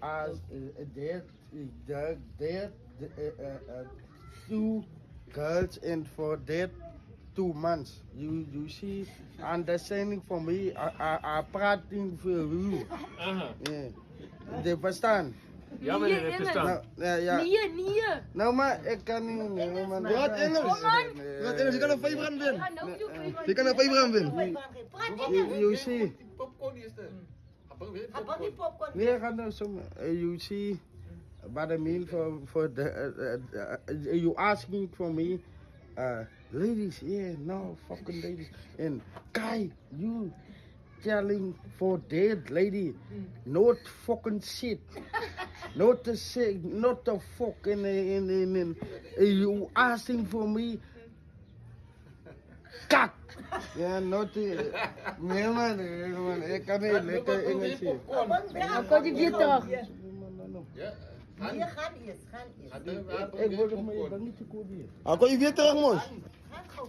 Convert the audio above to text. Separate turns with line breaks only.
as that two girls and for that 2 months. You see, understanding for me, I prating for you. Yeah. They verstaan?
Ja, meneer, het verstaan.
Nou, ja.
Nee.
Nou, maar ik kan niet. Nee, man.
Wat Engels? Wat Engels? Je kan een 5 rand winnen. Je kan een 5 rand winnen.
You see?
Popcorn is er.
Abang ni popcorn.
Nee, ga nou zo. You see? What I mean for the you asking for me, ladies, yeah, no fucking ladies, and guy, you telling for that lady, not fucking shit, not the shit, not the fucking you asking for me, kak. Ja, not the, nee man, ik kan niet lekker Engels zien.
Apa je dia toch?
Dia gaan eerst.
Ik word op mijn niet te koop hier.
Aku je weer terug, mos.
Gaan gauw.